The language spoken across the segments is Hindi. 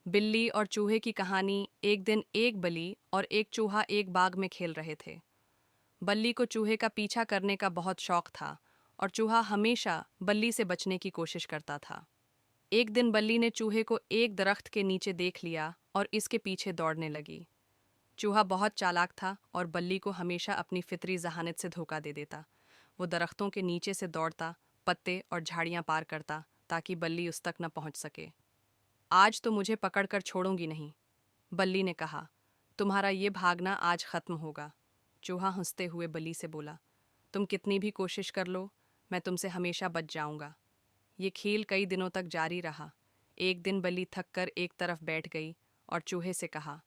बिल्ली और चूहे की कहानी। एक दिन एक बल्ली और एक चूहा एक बाग में खेल रहे थे। बल्ली को चूहे का पीछा करने का बहुत शौक था और चूहा हमेशा बल्ली से बचने की कोशिश करता था। एक दिन बल्ली ने चूहे को एक दरख्त के नीचे देख लिया और इसके पीछे दौड़ने लगी। चूहा बहुत चालाक था और बल्ली को हमेशा अपनी फितरी जहानत से धोखा दे देता। वो दरख्तों के नीचे से दौड़ता, पत्ते और झाड़ियां पार करता ताकि बल्ली उस तक न पहुंच सके। आज तो मुझे पकड़कर छोड़ूंगी नहीं, बल्ली ने कहा। तुम्हारा ये भागना आज खत्म होगा। चूहा हंसते हुए बल्ली से बोला, तुम कितनी भी कोशिश कर लो, मैं तुमसे हमेशा बच जाऊंगा। ये खेल कई दिनों तक जारी रहा। एक दिन बल्ली थक कर एक तरफ बैठ गई और चूहे से कहा,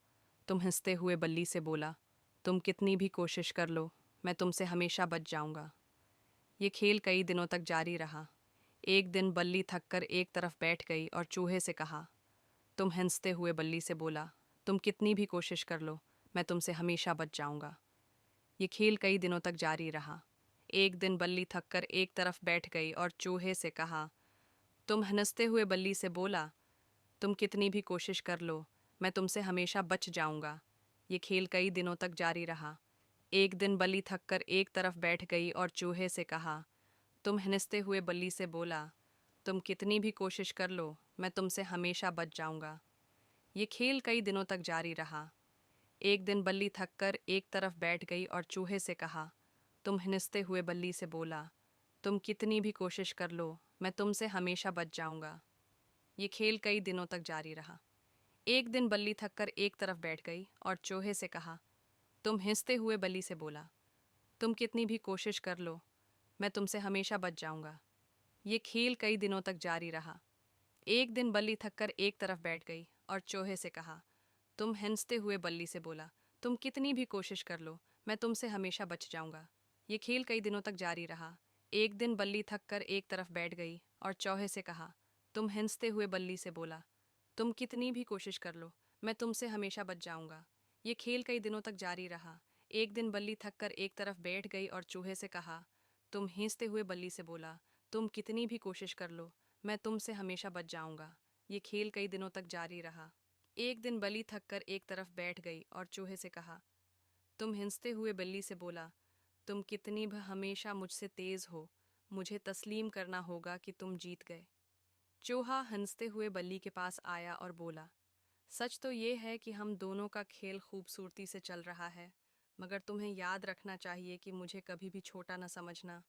तुम हंसते हुए बल्ली से बोला, तुम कितनी भी कोशिश कर लो, मैं तुमसे हमेशा बच जाऊंगा। ये खेल कई दिनों तक जारी रहा। एक दिन बल्ली थक कर एक तरफ बैठ गई और चूहे से कहा, तुम हंसते हुए बल्ली से बोला, तुम कितनी भी कोशिश कर लो, मैं तुमसे हमेशा बच जाऊंगा। ये खेल कई दिनों तक जारी रहा। एक दिन बल्ली थक कर एक तरफ बैठ गई और चूहे से कहा, तुम हंसते हुए बल्ली से बोला, तुम कितनी भी कोशिश कर लो, मैं तुमसे हमेशा बच जाऊंगा। ये खेल कई दिनों तक जारी रहा। एक दिन बल्ली थक कर एक तरफ बैठ गई और चूहे से कहा, तुम हंसते हुए बल्ली से बोला, तुम कितनी भी कोशिश कर लो, मैं तुमसे हमेशा बच जाऊंगा। ये खेल कई दिनों तक जारी रहा। एक दिन बल्ली थक कर एक तरफ बैठ गई और चूहे से कहा, तुम हंसते हुए बल्ली से बोला, तुम कितनी भी कोशिश कर लो, मैं तुमसे हमेशा बच जाऊंगा। ये खेल कई दिनों तक जारी रहा। एक दिन बल्ली थक कर एक तरफ बैठ गई और चूहे से कहा, तुम हंसते हुए बल्ली से बोला, तुम कितनी भी कोशिश कर लो, मैं तुमसे हमेशा बच जाऊंगा। ये खेल कई दिनों तक जारी रहा। एक दिन बल्ली थक कर एक तरफ बैठ गई और चूहे से कहा, तुम हंसते हुए बल्ली से बोला, तुम कितनी भी कोशिश कर लो, मैं तुमसे हमेशा बच जाऊंगा। ये खेल कई दिनों तक जारी रहा। एक दिन बल्ली थक कर एक तरफ बैठ गई और चौहे से कहा, तुम हंसते हुए बल्ली से बोला, तुम कितनी भी कोशिश कर लो, मैं तुमसे हमेशा बच जाऊंगा। ये खेल कई दिनों तक जारी रहा। एक दिन बल्ली थक कर एक तरफ बैठ गई और चूहे से कहा, तुम हंसते हुए बल्ली से बोला, तुम कितनी भी कोशिश कर लो, मैं तुमसे हमेशा बच जाऊंगा। ये खेल कई दिनों तक जारी रहा। एक दिन बल्ली थक कर एक तरफ बैठ गई और चूहे से कहा, तुम हंसते हुए बिल्ली से बोला, तुम कितनी भी हमेशा मुझसे तेज हो, मुझे तस्लीम करना होगा कि तुम जीत गए। चूहा हंसते हुए बल्ली के पास आया और बोला, सच तो ये है कि हम दोनों का खेल खूबसूरती से चल रहा है, मगर तुम्हें याद रखना चाहिए कि मुझे कभी भी छोटा न समझना।